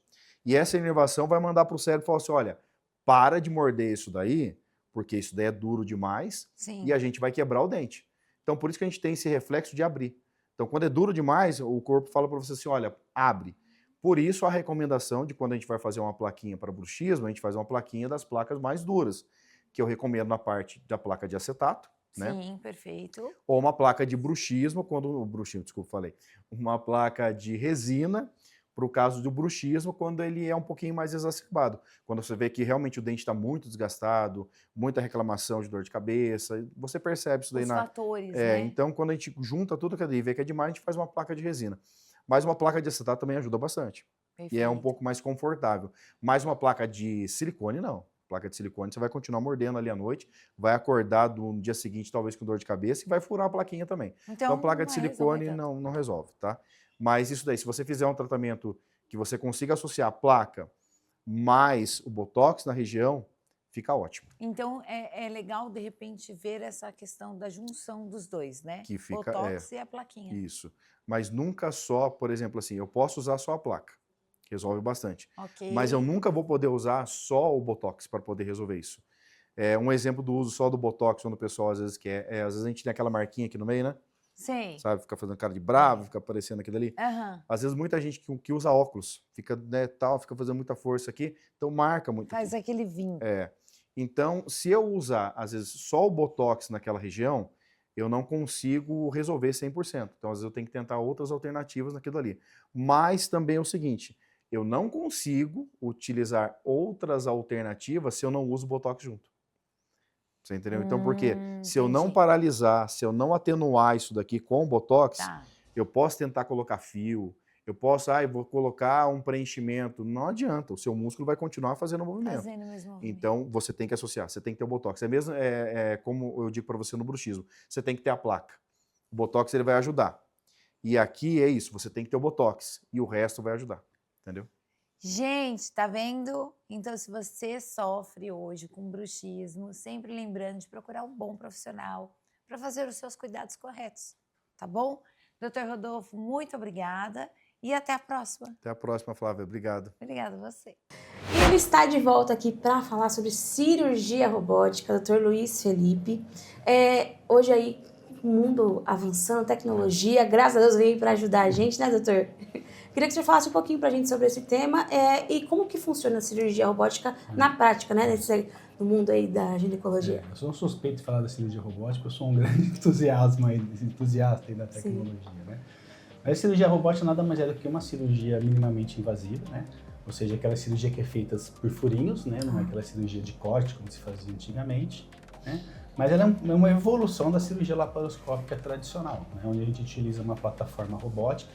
S7: E essa inervação vai mandar para o cérebro e falar assim, olha, para de morder isso daí, porque isso daí é duro demais,
S1: Sim.
S7: e a gente vai quebrar o dente. Então, por isso que a gente tem esse reflexo de abrir. Então, quando é duro demais, o corpo fala para você assim, olha, abre. Por isso, a recomendação de quando a gente vai fazer uma plaquinha para bruxismo, a gente faz uma plaquinha das placas mais duras, que eu recomendo na parte da placa de acetato, né?
S1: Sim, perfeito.
S7: Ou uma placa de bruxismo, uma placa de resina, para o caso do bruxismo, quando ele é um pouquinho mais exacerbado. Quando você vê que realmente o dente está muito desgastado, muita reclamação de dor de cabeça, você percebe isso daí
S1: Os
S7: na...
S1: fatores, né?
S7: Então, quando a gente junta tudo que e vê que é demais, a gente faz uma placa de resina. Mas uma placa de acetato também ajuda bastante.
S1: Perfeito.
S7: E é um pouco mais confortável. Mas uma placa de silicone, não. Placa de silicone, você vai continuar mordendo ali à noite, vai acordar no dia seguinte, talvez com dor de cabeça, e vai furar a plaquinha também. Então placa de
S1: não vai resolver
S7: silicone
S1: tanto.
S7: não resolve, tá? Mas isso daí, se você fizer um tratamento que você consiga associar a placa mais o Botox na região, fica ótimo.
S1: Então, é legal, de repente, ver essa questão da junção dos dois, né?
S7: Que fica,
S1: Botox e a plaquinha.
S7: Isso. Mas nunca só, por exemplo, assim, eu posso usar só a placa, resolve bastante.
S1: Ok.
S7: Mas eu nunca vou poder usar só o Botox para poder resolver isso. Um exemplo do uso só do Botox, quando o pessoal às vezes quer, às vezes a gente tem aquela marquinha aqui no meio, né?
S1: Sim.
S7: Sabe, fica fazendo cara de bravo, fica aparecendo aquilo ali.
S1: Aham.
S7: Às vezes muita gente que usa óculos, fica, né, fica fazendo muita força aqui, então marca muito.
S1: Faz aquele vinco.
S7: Então, se eu usar, às vezes, só o Botox naquela região, eu não consigo resolver 100%. Então, às vezes, eu tenho que tentar outras alternativas naquilo ali. Mas também é o seguinte, eu não consigo utilizar outras alternativas se eu não uso Botox junto. Você entendeu? Então, por quê? Se eu não
S1: Entendi.
S7: paralisar, se eu não atenuar isso daqui com o Botox,
S1: Tá.
S7: eu posso tentar colocar fio, eu posso, eu vou colocar um preenchimento. Não adianta, o seu músculo vai continuar fazendo o movimento.
S1: Fazendo o mesmo movimento.
S7: Então, você tem que associar, você tem que ter o Botox. Como eu digo para você no bruxismo, você tem que ter a placa. O Botox ele vai ajudar. E aqui é isso, você tem que ter o Botox e o resto vai ajudar, entendeu?
S1: Gente, tá vendo? Então, se você sofre hoje com bruxismo, sempre lembrando de procurar um bom profissional para fazer os seus cuidados corretos, tá bom? Dr. Rodolfo, muito obrigada e até a próxima.
S7: Até a próxima, Flávia. Obrigado.
S1: Obrigada a você.
S2: E ele está de volta aqui para falar sobre cirurgia robótica, Dr. Luiz Felipe. Hoje aí, o mundo avançando, tecnologia, graças a Deus veio para ajudar a gente, né, doutor? Queria que você falasse um pouquinho para a gente sobre esse tema e como que funciona a cirurgia robótica na prática, né, no mundo aí da ginecologia.
S8: Eu sou um suspeito de falar da cirurgia robótica, eu sou um grande entusiasta aí da tecnologia, né? Mas a cirurgia robótica nada mais é do que uma cirurgia minimamente invasiva, né? Ou seja, aquela cirurgia que é feita por furinhos, né? Não é aquela cirurgia de corte como se fazia antigamente, né? Mas ela é uma evolução da cirurgia laparoscópica tradicional, né? Onde a gente utiliza uma plataforma robótica.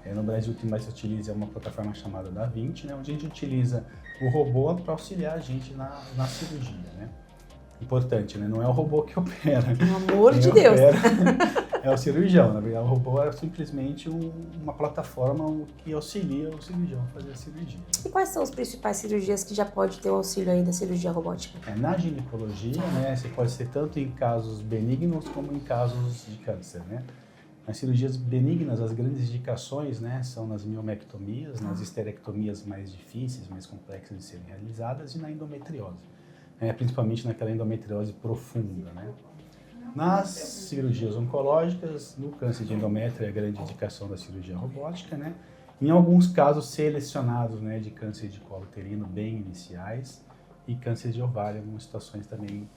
S8: No Brasil, o que mais se utiliza é uma plataforma chamada Da Vinci, né? Onde a gente utiliza o robô para auxiliar a gente na cirurgia, né? Importante, né? Não é o robô que opera.
S2: Pelo amor de Deus!
S8: é o cirurgião. Na verdade, o robô é simplesmente uma plataforma que auxilia o cirurgião a fazer a cirurgia.
S2: E quais são as principais cirurgias que já pode ter o auxílio aí da cirurgia robótica?
S8: Na ginecologia, né, você pode ser tanto em casos benignos como em casos de câncer, né? Nas cirurgias benignas, as grandes indicações, né, são nas miomectomias, nas esterectomias mais difíceis, mais complexas de serem realizadas e na endometriose, né, principalmente naquela endometriose profunda, né? Nas cirurgias oncológicas, no câncer de endométrio é a grande indicação da cirurgia robótica, né? Em alguns casos selecionados, né, de câncer de colo uterino bem iniciais e câncer de ovário, em algumas situações também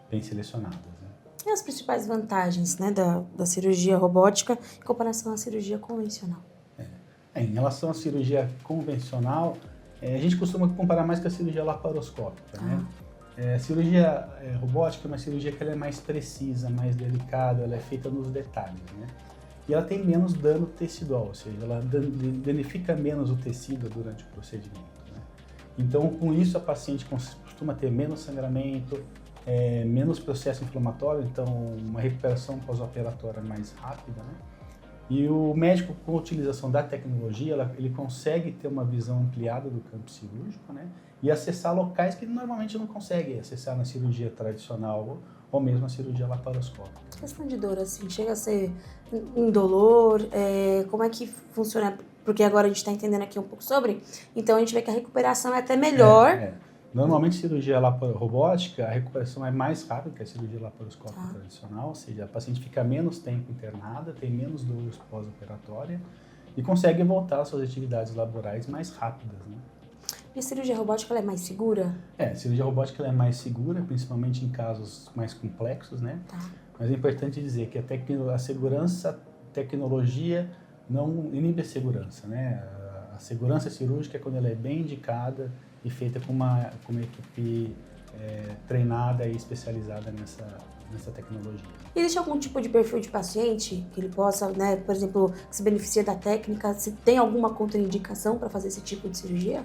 S8: bem selecionadas, né?
S2: E as principais vantagens, né, da cirurgia robótica em comparação à cirurgia convencional?
S8: Em relação à cirurgia convencional, a gente costuma comparar mais com a cirurgia laparoscópica, né? A cirurgia robótica é uma cirurgia que ela é mais precisa, mais delicada, ela é feita nos detalhes, né? E ela tem menos dano tecidual, ou seja, ela danifica menos o tecido durante o procedimento, né? Então, com isso, a paciente costuma ter menos sangramento, menos processo inflamatório, então uma recuperação pós-operatória mais rápida, né? E o médico, com a utilização da tecnologia, ele consegue ter uma visão ampliada do campo cirúrgico, né? E acessar locais que normalmente não consegue acessar na cirurgia tradicional ou mesmo na cirurgia laparoscópica.
S2: Questão de dor, assim, chega a ser indolor, como é que funciona? Porque agora a gente está entendendo aqui um pouco sobre, então a gente vê que a recuperação é até melhor.
S8: Normalmente, cirurgia robótica, a recuperação é mais rápida que a cirurgia laparoscópica tradicional, ou seja, a paciente fica menos tempo internada, tem menos dores pós-operatória e consegue voltar às suas atividades laborais mais rápidas, né?
S2: E a cirurgia robótica ela é mais segura?
S8: A cirurgia robótica ela é mais segura, principalmente em casos mais complexos, né? Mas é importante dizer que a segurança, tecnologia não inibe a segurança, né? A segurança cirúrgica é quando ela é bem indicada e feita com uma equipe treinada e especializada nessa tecnologia.
S2: E existe algum tipo de perfil de paciente que ele possa, né, por exemplo, que se beneficia da técnica? Se tem alguma contraindicação para fazer esse tipo de cirurgia?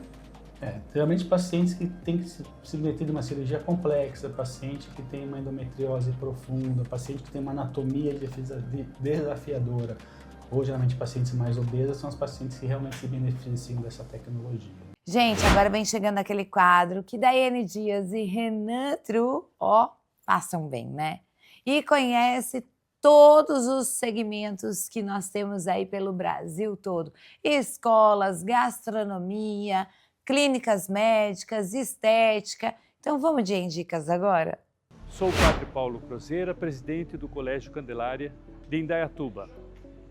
S8: Realmente pacientes que têm que se submeter a uma cirurgia complexa, paciente que tem uma endometriose profunda, paciente que tem uma anatomia desafiadora, ou geralmente pacientes mais obesas, são os pacientes que realmente se beneficiam dessa tecnologia.
S1: Gente, agora vem chegando aquele quadro que Daiane Dias e Renan Tru, passam bem, né? E conhece todos os segmentos que nós temos aí pelo Brasil todo. Escolas, gastronomia, clínicas médicas, estética. Então vamos de dicas agora?
S9: Sou o Padre Paulo Cruzeira, presidente do Colégio Candelária de Indaiatuba.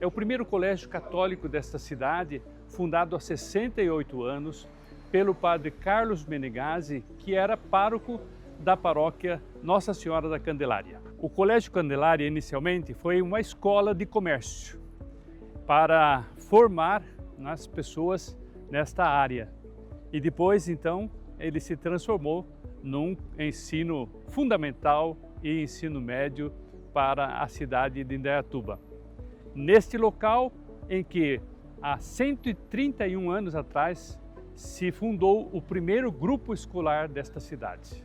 S9: É o primeiro colégio católico desta cidade, fundado há 68 anos pelo Padre Carlos Menegazzi, que era pároco da paróquia Nossa Senhora da Candelária. O Colégio Candelária inicialmente foi uma escola de comércio para formar as pessoas nesta área. E depois, então, ele se transformou num ensino fundamental e ensino médio para a cidade de Indaiatuba. Neste local em que, há 131 anos atrás, se fundou o primeiro grupo escolar desta cidade.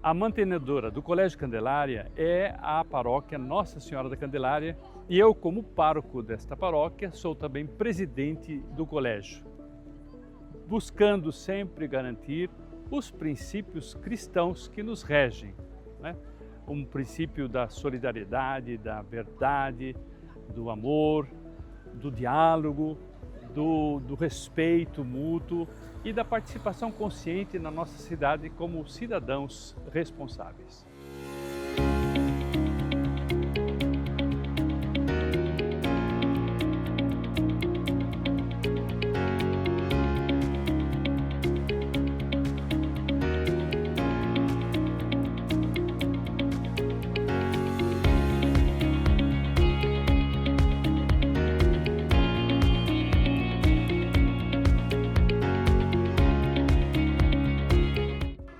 S9: A mantenedora do Colégio Candelária é a paróquia Nossa Senhora da Candelária e eu, como pároco desta paróquia, sou também presidente do colégio, buscando sempre garantir os princípios cristãos que nos regem, né? Um princípio da solidariedade, da verdade, do amor, do diálogo, do respeito mútuo e da participação consciente na nossa cidade como cidadãos responsáveis.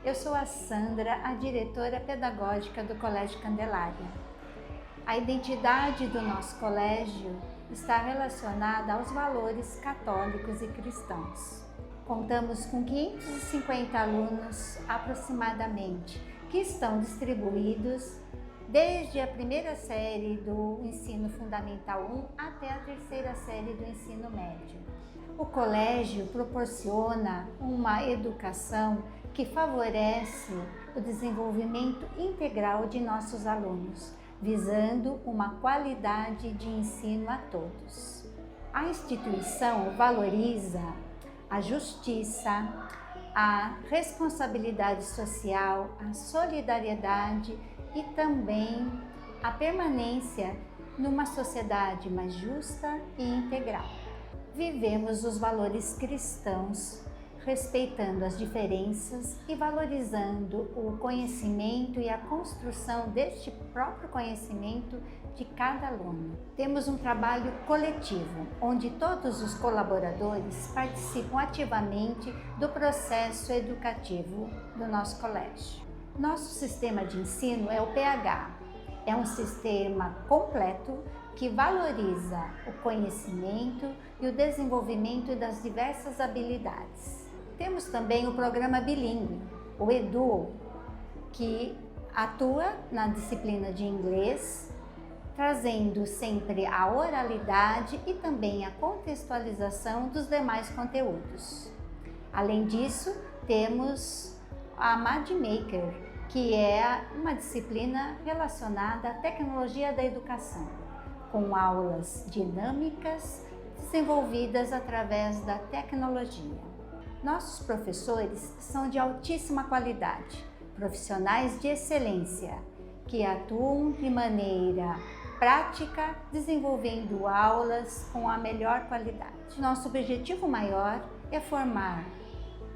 S10: Eu sou a Sandra, a diretora pedagógica do Colégio Candelária. A identidade do nosso colégio está relacionada aos valores católicos e cristãos. Contamos com 550 alunos aproximadamente, que estão distribuídos desde a primeira série do ensino fundamental 1 até a terceira série do ensino médio. O colégio proporciona uma educação que favorece o desenvolvimento integral de nossos alunos, visando uma qualidade de ensino a todos. A instituição valoriza a justiça, a responsabilidade social, a solidariedade e também a permanência numa sociedade mais justa e integral. Vivemos os valores cristãos, respeitando as diferenças e valorizando o conhecimento e a construção deste próprio conhecimento de cada aluno. Temos um trabalho coletivo, onde todos os colaboradores participam ativamente do processo educativo do nosso colégio. Nosso sistema de ensino é o PH. É um sistema completo que valoriza o conhecimento e o desenvolvimento das diversas habilidades. Temos também o programa bilíngue, o EDU, que atua na disciplina de inglês, trazendo sempre a oralidade e também a contextualização dos demais conteúdos. Além disso, temos a MadMaker, que é uma disciplina relacionada à tecnologia da educação, com aulas dinâmicas desenvolvidas através da tecnologia. Nossos professores são de altíssima qualidade, profissionais de excelência, que atuam de maneira prática, desenvolvendo aulas com a melhor qualidade. Nosso objetivo maior é formar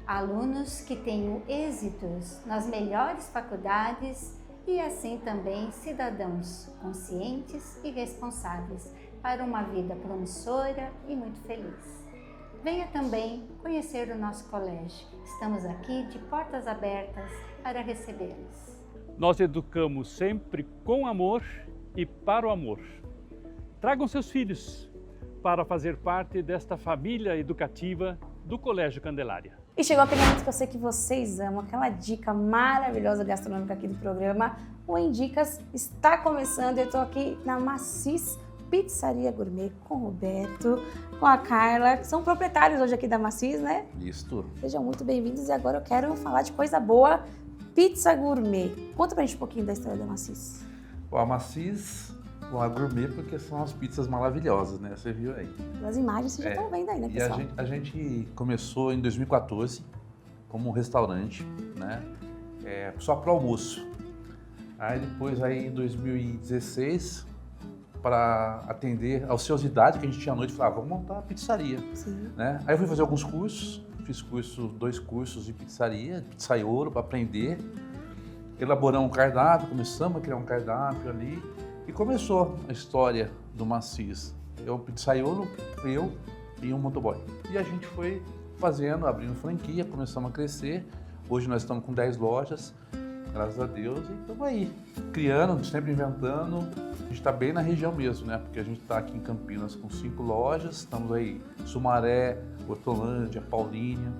S10: alunos que tenham êxitos nas melhores faculdades e assim também cidadãos conscientes e responsáveis para uma vida promissora e muito feliz. Venha também conhecer o nosso colégio. Estamos aqui de portas abertas para recebê-los.
S9: Nós educamos sempre com amor e para o amor. Tragam seus filhos para fazer parte desta família educativa do Colégio Candelária.
S2: E chegou aquele momento que eu sei que vocês amam, aquela dica maravilhosa gastronômica aqui do programa. O Em Dicas está começando. Eu estou aqui na Macis Pizzaria Gourmet com o Roberto, com a Carla, que são proprietários hoje aqui da Macis, né?
S11: Isso.
S2: Sejam muito bem-vindos e agora eu quero falar de coisa boa, pizza gourmet. Conta pra gente um pouquinho da história da Macis.
S11: A Macis, a gourmet, porque são as pizzas maravilhosas, né? Você viu aí.
S2: As imagens vocês já estão vendo aí, né, pessoal?
S11: E a gente começou em 2014 como um restaurante, né? Só para almoço. Aí depois, em 2016, para atender a ociosidade que a gente tinha à noite, falava, vamos montar uma pizzaria.
S2: Sim.
S11: Né? Aí eu fui fazer alguns cursos, fiz 2 cursos de pizzaria, de pizzaiolo, para aprender. Elaboramos um cardápio, começamos a criar um cardápio ali e começou a história do Macis. Eu, pizzaiolo, eu e um motoboy. E a gente foi fazendo, abrindo franquia, começamos a crescer. Hoje nós estamos com 10 lojas, graças a Deus, e estamos aí, criando, sempre inventando. A gente está bem na região mesmo, né? Porque a gente está aqui em Campinas com 5 lojas, estamos aí em Sumaré, Hortolândia, Paulínia.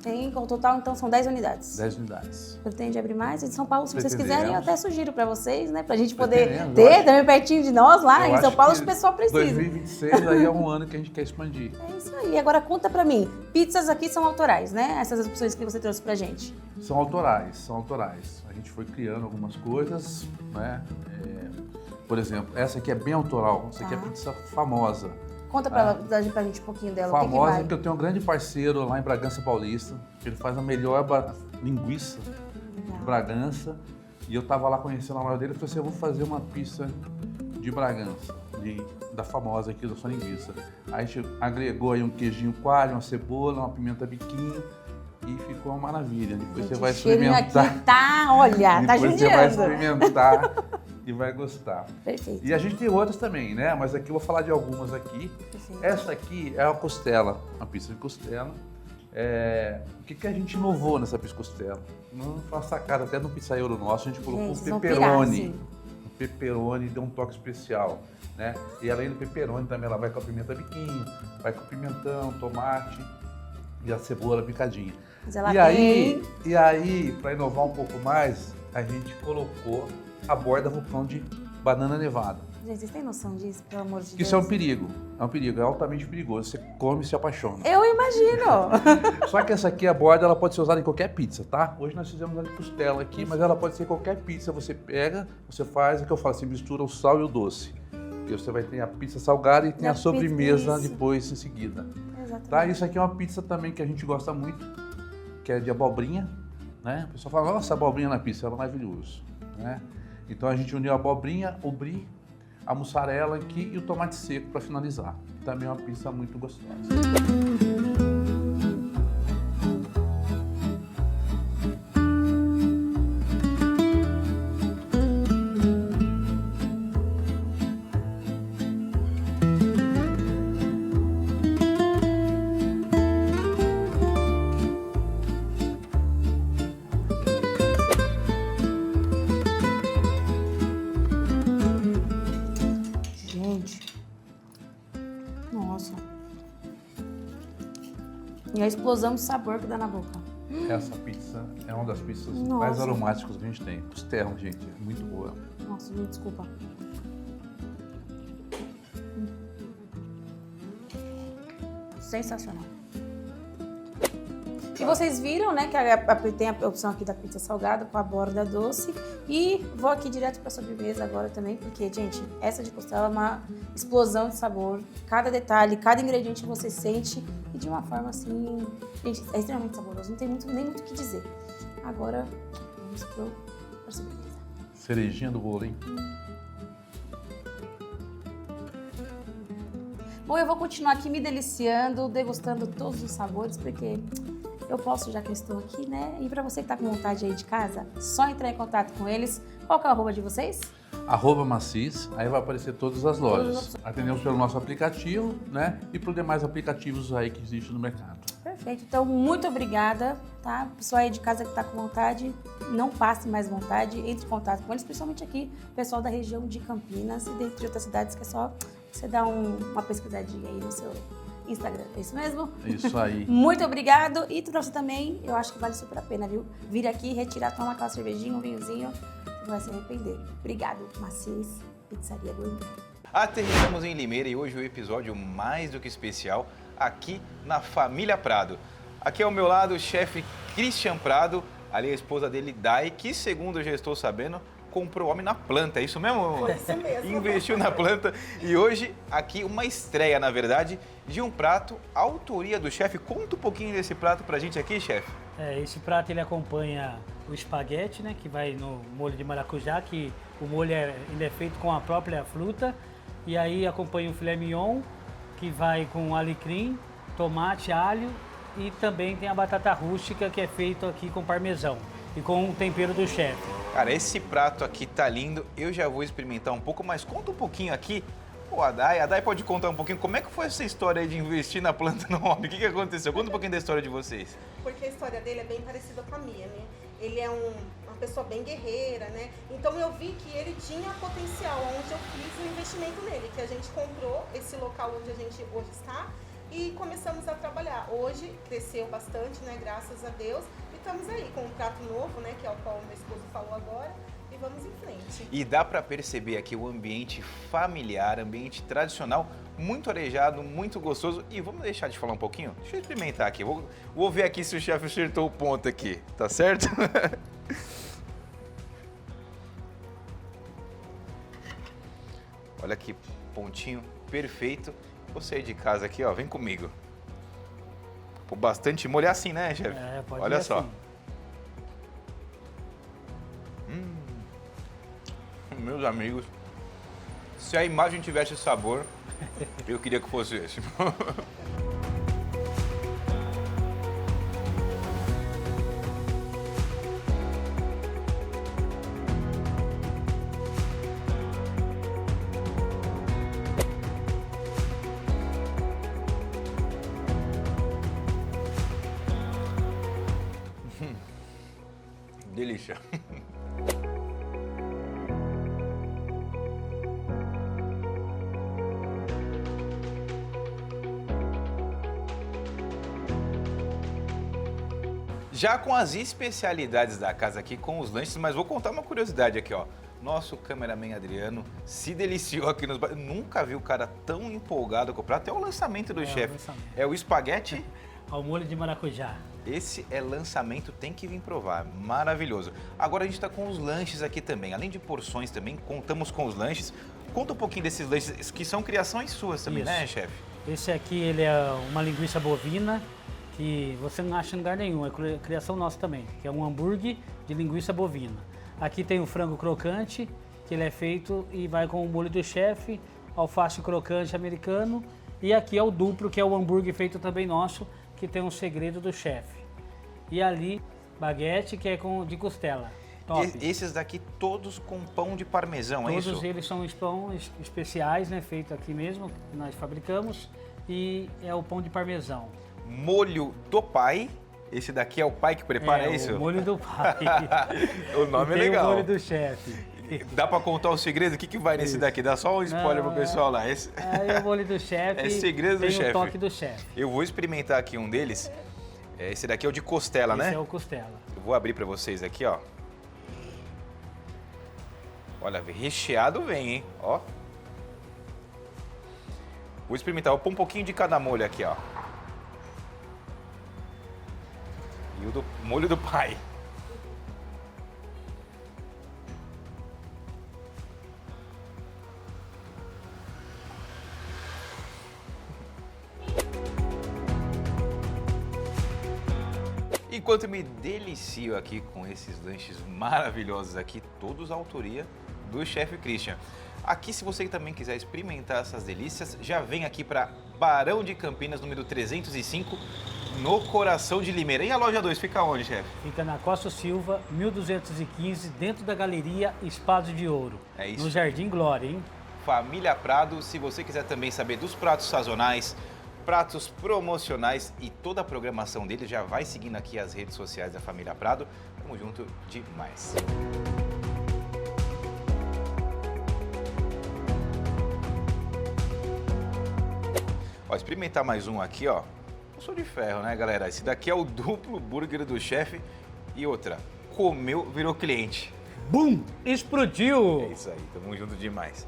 S2: Tem, com o total, então, são 10 unidades.
S11: 10 unidades.
S2: Pretende abrir mais? Em São Paulo, se vocês
S11: Pretendemos.
S2: quiserem, eu até sugiro para vocês, né? Pra gente poder
S11: Pretendemos,
S2: ter também pertinho de nós lá
S11: Eu
S2: em São
S11: acho
S2: Paulo,
S11: que
S2: o pessoal precisa.
S11: 2026 aí é um ano que a gente quer expandir.
S2: É isso aí. Agora conta pra mim, pizzas aqui são autorais, né? Essas opções que você trouxe pra gente.
S11: São autorais, são autorais. A gente foi criando algumas coisas, né? Por exemplo, essa aqui é bem autoral, essa aqui é pizza famosa.
S2: Conta pra gente um pouquinho dela,
S11: Famosa,
S2: o que vale?
S11: porque eu tenho um grande parceiro lá em Bragança Paulista, que ele faz a melhor linguiça de Bragança. E eu tava lá conhecendo a loja dele e falei assim, eu vou fazer uma pizza de Bragança, da famosa aqui da sua linguiça. Aí a gente agregou aí um queijinho coalho, uma cebola, uma pimenta biquinho e ficou uma maravilha. Depois você vai experimentar.
S2: Aqui tá, olha, tá
S11: Depois você vai
S2: judiando.
S11: experimentar e vai gostar.
S2: Perfeito.
S11: E a gente tem outras também, né? Mas aqui eu vou falar de algumas aqui.
S2: Perfeito.
S11: Essa aqui é a costela, uma pizza de costela. O que a gente inovou nessa pizza de costela? Não foi uma sacada até no pizzaiolo nosso, a gente colocou um pepperoni. O pepperoni deu um toque especial, né? E além do pepperoni também ela vai com a pimenta biquinho, vai com o pimentão, tomate e a cebola picadinha.
S2: Mas ela
S11: E aí, para inovar um pouco mais, a gente colocou a borda vulcão de banana nevada.
S2: Gente, vocês têm noção disso, pelo amor de Deus?
S11: Isso é um perigo, é altamente perigoso. Você come e se apaixona.
S2: Eu imagino!
S11: Só que essa aqui, a borda, ela pode ser usada em qualquer pizza, tá? Hoje nós fizemos ela de costela aqui, mas ela pode ser qualquer pizza. Você pega, você faz, o que eu falo, você mistura o sal e o doce. Porque você vai ter a pizza salgada e tem a sobremesa depois em seguida.
S2: Exatamente.
S11: Tá? Isso aqui é uma pizza também que a gente gosta muito, que é de abobrinha, né? O pessoal fala, nossa, abobrinha na pizza, é maravilhoso, né? Então a gente uniu a abobrinha, o brie, a mussarela aqui e o tomate seco para finalizar. Também é uma pizza muito gostosa.
S2: Nossa. E a explosão de sabor que dá na boca.
S11: Essa pizza é uma das pizzas
S2: Nossa.
S11: mais aromáticas que a gente tem. Costela, gente, é muito boa.
S2: Nossa, gente, desculpa. Sensacional. E vocês viram, né, que tem a opção aqui da pizza salgada com a borda doce. E vou aqui direto para a sobremesa agora também, porque, gente, essa de costela é uma explosão de sabor. Cada detalhe, cada ingrediente você sente e de uma forma assim... Gente, é extremamente saboroso, não tem nem muito o que dizer. Agora, vamos para a sobremesa.
S11: Cerejinha do bolo, hein?
S2: Bom, eu vou continuar aqui me deliciando, degustando todos os sabores, porque eu posso, já que eu estou aqui, né? E para você que tá com vontade aí de casa, só entrar em contato com eles. Qual que é o arroba de vocês?
S11: @Macis, aí vai aparecer todas as lojas. Atendemos pelo nosso aplicativo, né? E por demais aplicativos aí que existem no mercado.
S2: Perfeito. Então, muito obrigada, tá? Pessoal aí de casa que tá com vontade, não passe mais vontade, entre em contato com eles, principalmente aqui, pessoal da região de Campinas e dentro de outras cidades, que é só você dar uma pesquisadinha aí no seu Instagram. É isso mesmo?
S11: É isso aí.
S2: Muito obrigado. E trouxe também, eu acho que vale super a pena, viu? Vir aqui, retirar, tomar aquela cervejinha, um vinhozinho, você não vai se arrepender. Obrigado, Macis, Pizzaria do Embu.
S12: Aterrissamos em Limeira e hoje o episódio mais do que especial aqui na Família Prado. Aqui ao meu lado o chefe Christian Prado, ali a esposa dele, Dai, que segundo eu já estou sabendo, comprou o homem na planta, é isso mesmo?
S13: É isso mesmo.
S12: Investiu na planta. E hoje, aqui, uma estreia, na verdade, de um prato, autoria do chefe. Conta um pouquinho desse prato pra gente aqui, chefe.
S13: Esse prato ele acompanha o espaguete, né, que vai no molho de maracujá, que o molho ele é feito com a própria fruta. E aí acompanha o filé mignon, que vai com alecrim, tomate, alho e também tem a batata rústica, que é feito aqui com parmesão e com o tempero do chefe.
S12: Cara, esse prato aqui tá lindo, eu já vou experimentar um pouco, mas conta um pouquinho aqui, a Dai pode contar um pouquinho como é que foi essa história aí de investir na planta no homem, o que aconteceu? Conta um pouquinho da história de vocês.
S14: Porque a história dele é bem parecida com a minha, né? Ele é uma pessoa bem guerreira, né? Então eu vi que ele tinha potencial, onde eu fiz o investimento nele, que a gente comprou esse local onde a gente hoje está e começamos a trabalhar. Hoje cresceu bastante, né? Graças a Deus. Estamos aí com um prato novo, né, que é o qual o meu esposo falou agora, e vamos em frente.
S12: E dá para perceber aqui o ambiente familiar, ambiente tradicional, muito arejado, muito gostoso. E vamos deixar de falar um pouquinho? Deixa eu experimentar aqui, vou ver aqui se o chefe acertou o ponto aqui, tá certo? Olha que pontinho perfeito. Você aí de casa aqui, ó, vem comigo. Pô, bastante molho assim, né, chefe?
S13: Pode
S12: Olha
S13: ir
S12: só.
S13: assim.
S12: Meus amigos, se a imagem tivesse sabor, eu queria que fosse esse. Delícia. Já com as especialidades da casa aqui, com os lanches, mas vou contar uma curiosidade aqui, ó. Nosso cameraman Adriano se deliciou aqui nos... Nunca vi o cara tão empolgado com o prato. É o lançamento do chefe. É o espaguete...
S13: Ao molho de maracujá.
S12: Esse é lançamento, tem que vir provar. Maravilhoso. Agora a gente está com os lanches aqui também. Além de porções também, contamos com os lanches. Conta um pouquinho desses lanches, que são criações suas também,
S13: Isso.
S12: né, chefe?
S13: Esse aqui, ele é uma linguiça bovina, que você não acha em lugar nenhum, é criação nossa também, que é um hambúrguer de linguiça bovina. Aqui tem o frango crocante, que ele é feito e vai com o molho do chefe, alface crocante americano, e aqui é o duplo, que é o hambúrguer feito também nosso, que tem um segredo do chefe. E ali, baguete, que é de costela. Top.
S12: Esses daqui todos com pão de parmesão, é isso?
S13: Todos eles são pão especiais, né, feito aqui mesmo, que nós fabricamos, e é o pão de parmesão.
S12: Molho do pai. Esse daqui é o pai que prepara, é isso?
S13: O molho do pai.
S12: O nome é
S13: e
S12: legal.
S13: o molho do chefe.
S12: Dá pra contar o segredo? O que vai nesse daqui? Dá só um spoiler pro pessoal lá. Esse...
S13: Aí é o molho do chefe.
S12: É segredo do chefe.
S13: Tem o toque do chefe.
S12: Eu vou experimentar aqui um deles. Esse daqui é o de costela, né?
S13: Esse é o costela.
S12: Eu vou abrir pra vocês aqui, ó. Olha, recheado vem, hein? Ó. Vou experimentar. Vou pôr um pouquinho de cada molho aqui, ó. E o do molho do pai. Enquanto me delicio aqui com esses lanches maravilhosos aqui, todos a autoria do chefe Christian. Aqui, se você também quiser experimentar essas delícias, já vem aqui para Barão de Campinas, número 305, no coração de Limeira. E a loja 2 fica onde, chefe?
S13: Fica na Costa Silva, 1215, dentro da galeria Espaço de Ouro.
S12: É isso.
S13: No Jardim Glória, hein?
S12: Família Prado, se você quiser também saber dos pratos sazonais, pratos promocionais e toda a programação dele, já vai seguindo aqui as redes sociais da Família Prado. Tamo junto demais. Ó, experimentar mais um aqui, ó. Eu sou de ferro, né, galera? Esse daqui é o duplo burger do chefe. E outra, comeu, virou cliente.
S13: Bum! Explodiu!
S12: É isso aí, tamo junto demais.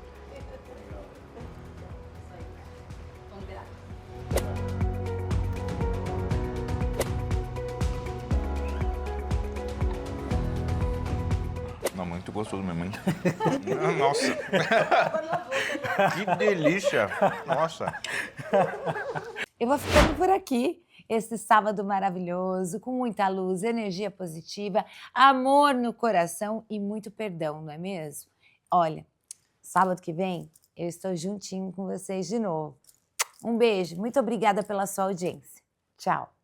S12: Não, muito gostoso mesmo, hein? Nossa! Que delícia! Nossa!
S1: Eu vou ficando por aqui. Esse sábado maravilhoso, com muita luz, energia positiva, amor no coração e muito perdão, não é mesmo? Olha, sábado que vem eu estou juntinho com vocês de novo. Um beijo, muito obrigada pela sua audiência. Tchau!